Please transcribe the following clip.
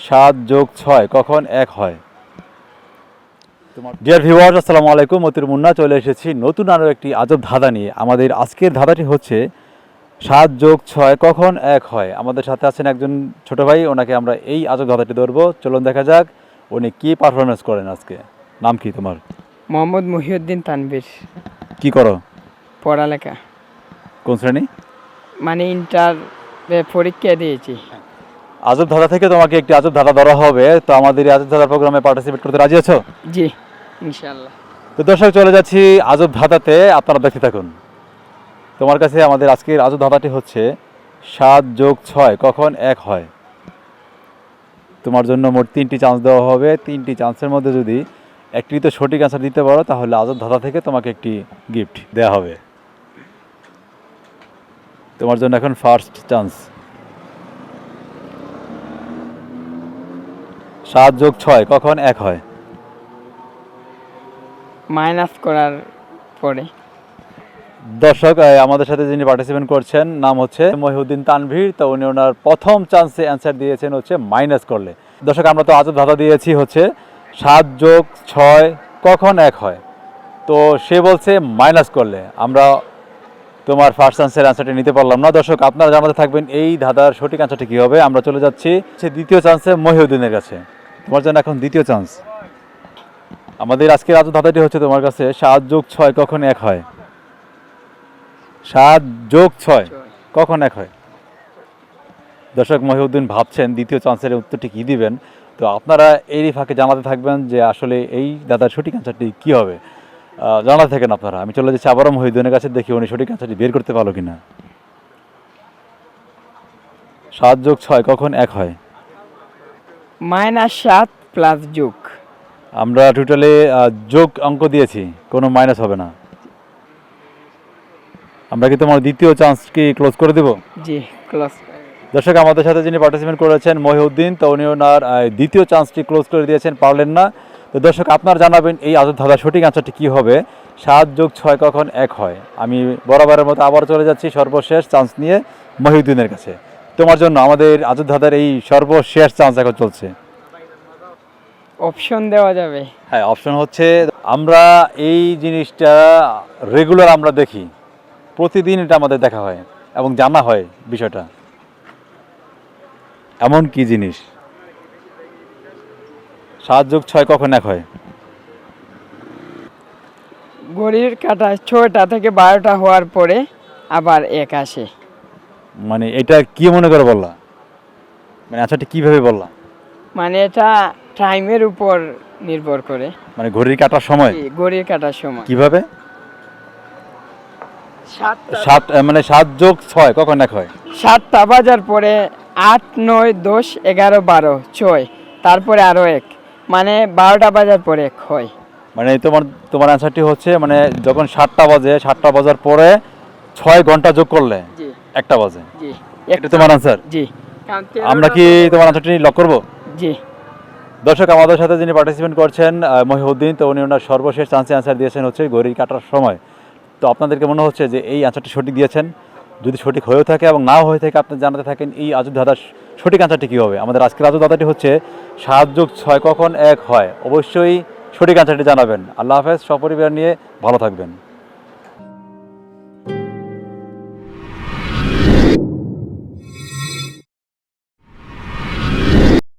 7+6 কখন 1 হয়? Dear viewers, আসসালামু আলাইকুম। মতির মুন্না চলে এসেছি নতুন আরও একটি আজব ধাঁধা নিয়ে। আমাদের আজকের ধাঁধাটি হচ্ছে 7+6 কখন 1 হয়। আমাদের সাথে আছেন একজন ছোট ভাই, ওনাকে আমরা এই আজব ধাঁধাটি ধরবো। চলুন দেখা যাক উনি কি পারফরমেন্স করেন আজকে। নাম কি তোমার? মোহাম্মদ মহিউদ্দিন তানভীর। কি করো? পড়ালেখা, কোন শ্রেণী? মানে ইন্টার পরীক্ষা দিয়েছি। আজব ধাঁধা থেকে তোমাকে একটি আজব ধাঁধা ধরা হবে। তো আমাদের এই আজব ধাঁধা প্রোগ্রামে পার্টিসিপেট করতে রাজি আছো? জি, ইনশাল্লাহ। তো দর্শক, চলে যাচ্ছি আজব ধাঁধাতে, আপনারা দেখতে থাকুন। তোমার কাছে আমাদের আজকের আজব ধাঁধাটি হচ্ছে 7+6 কখন 1 হয়। তোমার জন্য মোট 3টি চান্স দেওয়া হবে। 3টি চান্সের মধ্যে যদি একটি তো সঠিক অ্যান্সার দিতে পারো তাহলে আজব ধাঁধা থেকে তোমাকে একটি গিফট দেওয়া হবে। তোমার জন্য এখন ফার্স্ট চান্স। 7+6 কখন 1 হয়? মাইনাস করার পরে। দর্শক, আমাদের সাথে যিনি পার্টিসিপেন্ট করছেন নাম হচ্ছে মহিউদ্দিন তানভীর। তো উনি ওনার প্রথম চান্সে অ্যান্সার দিয়েছেন হচ্ছে মাইনাস করলে। দর্শক, আমরা তো আজব ধাঁধা দিয়েছি হচ্ছে 7+6 কখন 1 হয়। তো সে বলছে মাইনাস করলে। আমরা তোমার ফার্স্ট চান্সের অ্যান্সারটি নিতে পারলাম না। দর্শক, আপনারা জানাতে থাকবেন এই ধাঁধার সঠিক অ্যান্সারটি কী হবে। আমরা চলে যাচ্ছি দ্বিতীয় চান্সে মহিউদ্দিনের কাছে। তোমার জন্য এখন দ্বিতীয় চান্স। আমাদের আজকের আজব ধাঁধাটি হচ্ছে তোমার কাছে 7+6 কখন 1 হয়। 7+6 কখন 1 হয়? দর্শক, মহিউদ্দিন ভাবছেন দ্বিতীয় চান্সের উত্তরটি কী দিবেন। তো আপনারা এরই ফাঁকে জানাতে থাকবেন যে আসলে এই দাদার সঠিক অ্যান্সারটি কী হবে। জানাতে থাকেন আপনারা। আমি চলে যাচ্ছি আবারও মহিউদ্দিনের কাছে, দেখি উনি সঠিক অ্যান্সারটি বের করতে পারলো কিনা। 7+6 কখন 1 হয়? -7 প্লাস যোগ। আমরা টোটালি যোগ অঙ্ক দিয়েছি, কোনো মাইনাস হবে না। আমরা কি তোমার দ্বিতীয় চান্স কি ক্লোজ করে দেব? জি, ক্লাস। দর্শক, আমাদের সাথে যিনি পার্টিসিপেন্ট করেছেন মহিউদ্দিন, তো উনি ওনার দ্বিতীয় চান্সটি ক্লোজ করে দিয়েছেন, পারলেন না। তো দর্শক, আপনারা জানাবেন এই আজব ধাঁধার সঠিক অ্যান্সারটি কী হবে। 7+6 কখন 1 হয়। আমি বরাবরের মতো আবার চলে যাচ্ছি সর্বশেষ চান্স নিয়ে মহিউদ্দিনের কাছে। তোমার জন্য আমাদের আজব ধাঁধার এই সর্বশেষ চান্স এখন চলছে। অপশন দেওয়া যাবে? হ্যাঁ, অপশন হচ্ছে, আমরা এই জিনিসটা রেগুলার আমরা দেখি, প্রতিদিন এটা আমাদের দেখা হয় এবং জানা হয় বিষয়টা। এমন কি জিনিস? 7+6 কখন 1 হয়? ঘড়ির কাঁটা 6টা থেকে 12টা হওয়ার পরে আবার 1 আসে। মানে এটা কি মনে করে বললা? মানে আচ্ছাটা কিভাবে বললা? মানে এটা টাইমের উপর নির্ভর করে। মানে ঘড়ির কাঁটার সময়? ঘড়ির কাঁটার সময়। কিভাবে? 7 7+6 কখন 1 হয়? 7টা বাজার পরে 8, 9, 10, 11, 12, 6, তারপরে আরো 1, মানে 12টা বাজার পরে 1 হয়। মানে তোমার অ্যান্সারটি হচ্ছে মানে যখন 7টা বাজে, 7টা বাজার পরে 6 ঘন্টা যোগ করলে 1টা বাজে। জি, এটা তোমার অ্যান্সার? জি। আমরা কি তোমার অ্যান্সারটি লক করব? জি। দর্শক, আমাদের সাথে যিনি পার্টিসিপেন্ট করছেন মহিউদ্দিন, তো উনি ওনার সর্বশেষ চান্সে অ্যান্সার দিয়েছেন হচ্ছে ঘড়ির কাটার সময়। তো আপনাদেরকে মনে হচ্ছে যে এই অ্যান্সারটি সঠিক দিয়েছেন। যদি সঠিক হয়েও থাকে এবং নাও হয়ে থাকে, আপনি জানাতে থাকেন এই আজব ধাঁধার সঠিক অ্যান্সারটি কী হবে। আমাদের আজকের আজব ধাঁধাটি হচ্ছে 7+6 কখন 1 হয়। অবশ্যই সঠিক অ্যান্সারটি জানাবেন। আল্লাহ হাফেজ। সপরিবার নিয়ে ভালো থাকবেন।